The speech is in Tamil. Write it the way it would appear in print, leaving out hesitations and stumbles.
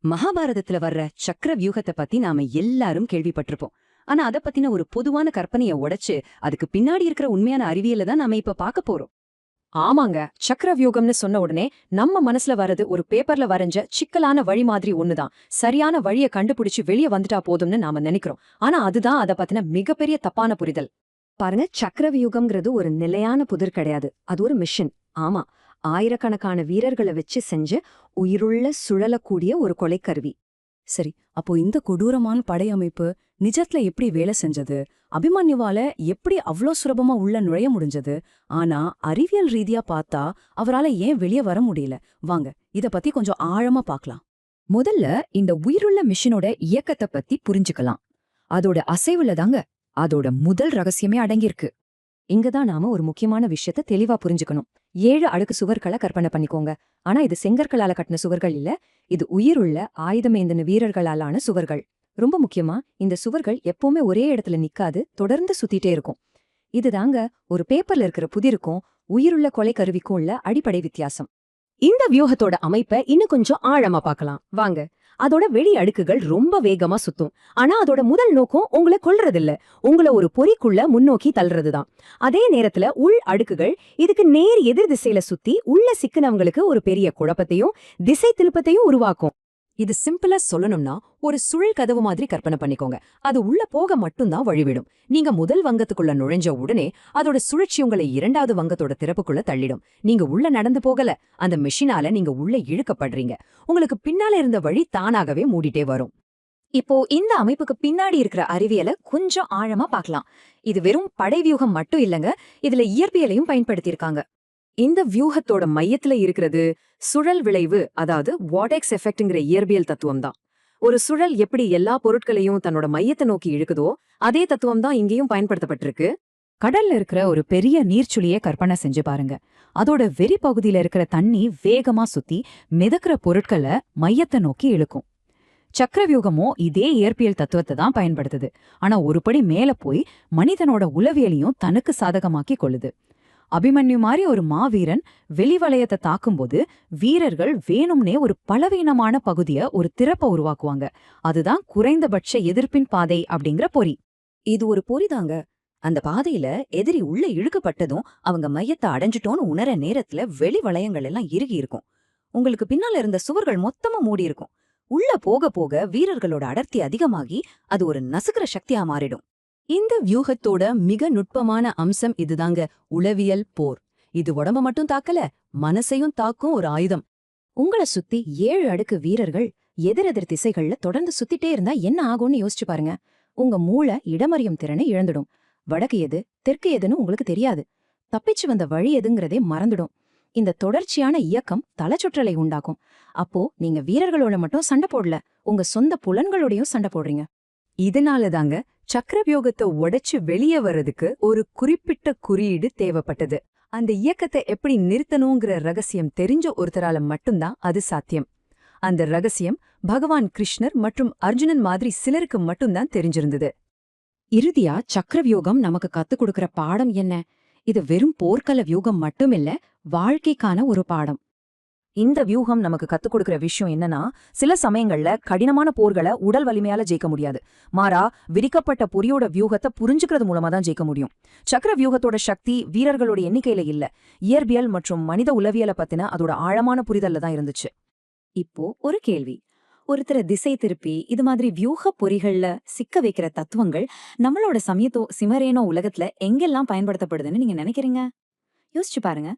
மகாபாரதத்துல வர்ற சக்கர வியூகத்தை பத்தி நாம எல்லாரும் கேள்விப்பட்டிருப்போம். ஆனா அத பத்தின ஒரு பொதுவான கற்பனைய உடைச்சு அதுக்கு பின்னாடி இருக்கிற உண்மையான அறிவியல தான் நாம இப்ப பார்க்க போறோம். ஆமாங்க, சக்கர வியூகம்னு சொன்ன உடனே நம்ம மனசுல வர்றது ஒரு பேப்பர்ல வரைஞ்ச சிக்கலான வழி மாதிரி ஒண்ணுதான். சரியான வழிய கண்டுபிடிச்சு வெளியே வந்துட்டா போதும்னு நாம நினைக்கிறோம். ஆனா அதுதான் அத பத்தின மிகப்பெரிய தப்பான புரிதல். பாருங்க, சக்கர வியூகம்ங்கிறது ஒரு நிலையான புதிர் கிடையாது, அது ஒரு மிஷன். ஆமா, ஆயிரக்கணக்கான வீரர்களை வச்சு செஞ்ச உயிருள்ள சுழலக்கூடிய ஒரு கொலைக்கருவி. சரி, அப்போ இந்த கொடூரமான படையமைப்பு நிஜத்துல எப்படி வேலை செஞ்சது? அபிமன்யுவால எப்படி அவ்ளோ சுலபமா உள்ள நுழைய முடிஞ்சது? ஆனா அறிவியல் ரீதியா பார்த்தா அவரால ஏன் வெளியே வர முடியல? வாங்க, இத பத்தி கொஞ்சம் ஆழமா பார்க்கலாம். முதல்ல இந்த உயிருள்ள மிஷினோட இயக்கத்தை பத்தி புரிஞ்சுக்கலாம். அதோட அசைவுல தாங்க அதோட முதல் ரகசியமே அடங்கியிருக்கு. இங்கதான் நாம ஒரு முக்கியமான விஷயத்த தெளிவா புரிஞ்சுக்கணும். 7 அடுக்கு சுவர்களை கற்பனை பண்ணிக்கோங்க. ஆனா இது செங்கற்களால கட்டின சுவர்கள் இல்ல, இது உயிருள்ள ஆயுதமேந்தின வீரர்களாலான சுவர்கள். ரொம்ப முக்கியமா, இந்த சுவர்கள் எப்பவுமே ஒரே இடத்துல நிக்காது, தொடர்ந்து சுத்திட்டே இருக்கும். இதுதாங்க ஒரு பேப்பர்ல இருக்கிற புதிருக்கும் உயிருள்ள கொலை கருவிக்கும் உள்ள அடிப்படை வித்தியாசம். இந்த வியூகத்தோட அமைப்பை இன்னும் கொஞ்சம் ஆழமா பார்க்கலாம் வாங்க. அதோட வெளி அடுக்குகள் ரொம்ப வேகமா சுத்தும். ஆனா அதோட முதல் நோக்கம் உங்களை கொல்றதில்ல, உங்களை ஒரு பொறிக்குள்ள முன்னோக்கி தள்ளுறதுதான். அதே நேரத்துல உள் அடுக்குகள் இதுக்கு நேர் எதிர் திசையில சுத்தி உள்ள சிக்கனவங்களுக்கு ஒரு பெரிய குழப்பத்தையும் திசை திருப்பத்தையும் உருவாக்கும். இது சிம்பிளா சொல்லணும்னா ஒரு சுழல் கதவு மாதிரி கற்பனை பண்ணிக்கோங்க. அது உள்ள போக மட்டும்தான் வழிவிடும். நீங்க முதல் வங்கத்துக்குள்ள நுழைஞ்ச உடனே அதோட சுழற்சி உங்களை 2வது வங்கத்தோட திறப்புக்குள்ள தள்ளிடும். நீங்க உள்ள நடந்து போகல, அந்த மெஷினால நீங்க உள்ள இழுக்கப்படுறீங்க. உங்களுக்கு பின்னால இருந்த வழி தானாகவே மூடிட்டே வரும். இப்போ இந்த அமைப்புக்கு பின்னாடி இருக்கிற அறிவியலை கொஞ்சம் ஆழமா பார்க்கலாம். இது வெறும் படை வியூகம் மட்டும் இல்லங்க, இதுல இயற்பியலையும் பயன்படுத்தியிருக்காங்க. இந்த வியூகத்தோட மையத்துல இருக்கிறது சுழல் விளைவு, அதாவது வார்டெக்ஸ் எஃபெக்ட்ங்கிற இயற்பியல் தத்துவம் தான். ஒரு சுழல் எப்படி எல்லா பொருட்களையும் தன்னோட மையத்தை நோக்கி இழுக்குதோ, அதே தத்துவம் தான் இங்கேயும் பயன்படுத்தப்பட்டிருக்கு. கடல்ல இருக்கிற ஒரு பெரிய நீர்ச்சுழியை கற்பனை செஞ்சு பாருங்க. அதோட வெறி பகுதியில இருக்கிற தண்ணி வேகமா சுத்தி மிதக்கிற பொருட்களை மையத்தை நோக்கி இழுக்கும். சக்கரவியூகமோ இதே இயற்பியல் தத்துவத்தை தான் பயன்படுத்துது. ஆனா ஒருபடி மேல போய் மனிதனோட உளவியலையும் தனக்கு சாதகமாக்கி கொள்ளுது. அபிமன்யு மாதிரி ஒரு மாவீரன் வெளிவளையத்தை தாக்கும்போது வீரர்கள் வேணும்னே ஒரு பலவீனமான பகுதிய ஒரு திறப்ப உருவாக்குவாங்க. அதுதான் குறைந்தபட்ச எதிர்ப்பின் பாதை அப்படிங்கிற பொறி. இது ஒரு பொறிதாங்க. அந்த பாதையில எதிரி உள்ள இழுக்கப்பட்டதும் அவங்க மையத்தை அடைஞ்சிட்டோன்னு உணர நேரத்துல வெளி வளையங்கள் எல்லாம் இறுகி இருக்கும். உங்களுக்கு பின்னால இருந்த சுவர்கள் மொத்தமா மூடி இருக்கும். உள்ள போக போக வீரர்களோட அடர்த்தி அதிகமாகி அது ஒரு நசுக்கிற சக்தியா மாறிடும். இந்த வியூகத்தோட மிக நுட்பமான அம்சம் இதுதாங்க, உளவியல் போர். இது உடம்ப மட்டும் தாக்கல, மனசையும் தாக்கும் ஒரு ஆயுதம். உங்களை சுத்தி 7 அடுக்கு வீரர்கள் எதிரெதிர் திசைகள்ல தொடர்ந்து சுத்திட்டே இருந்தா என்ன ஆகும்னு யோசிச்சு பாருங்க. உங்க மூளை இடமறியும் திறனை இழந்துடும். வடக்கு எது தெற்கு எதுன்னு உங்களுக்கு தெரியாது. தப்பிச்சு வந்த வழி எதுங்கிறதே மறந்துடும். இந்த தொடர்ச்சியான இயக்கம் தலைச்சுற்றலை உண்டாக்கும். அப்போ நீங்க வீரர்களோட மட்டும் சண்டை போடல, உங்க சொந்த புலன்களோடையும் சண்டை போடுறீங்க. இதனாலதாங்க சக்கரவியூகத்தை உடைச்சு வெளியே வர்றதுக்கு ஒரு குறிப்பிட்ட குறியீடு தேவைப்பட்டது. அந்த இயக்கத்தை எப்படி நிறுத்தணுங்கிற ரகசியம் தெரிஞ்ச ஒருத்தரால மட்டும்தான் அது சாத்தியம். அந்த ரகசியம் பகவான் கிருஷ்ணர் மற்றும் அர்ஜுனன் மாதிரி சிலருக்கு மட்டும்தான் தெரிஞ்சிருந்தது. இறுதியா சக்கரவியூகம் நமக்கு கத்துக் கொடுக்கிற பாடம் என்ன? இது வெறும் போர்க்கள வியூகம் மட்டுமில்ல, வாழ்க்கைக்கான ஒரு பாடம். இந்த வியூகம் நமக்கு கத்துக் கொடுக்கிற விஷயம் என்னன்னா, சில சமயங்கள்ல கடினமான போர்களை உடல் வலிமையால ஜெயிக்க முடியாது. மாறா விரிக்கப்பட்ட பொறியோட வியூகத்தை புரிஞ்சுக்கிறது மூலமா தான் ஜெயிக்க முடியும். சக்கர வியூகத்தோட சக்தி வீரர்களோட எண்ணிக்கையில இல்ல, இயற்பியல் மற்றும் மனித உளவியலை பத்தின அதோட ஆழமான புரிதல்ல தான் இருந்துச்சு. இப்போ ஒரு கேள்வி, ஒருத்தர திசை திருப்பி இது மாதிரி வியூக பொறிகள்ல சிக்க வைக்கிற தத்துவங்கள் நம்மளோட சிமரேனோ உலகத்துல எங்கெல்லாம் பயன்படுத்தப்படுதுன்னு நீங்க நினைக்கிறீங்க? யோசிச்சு பாருங்க.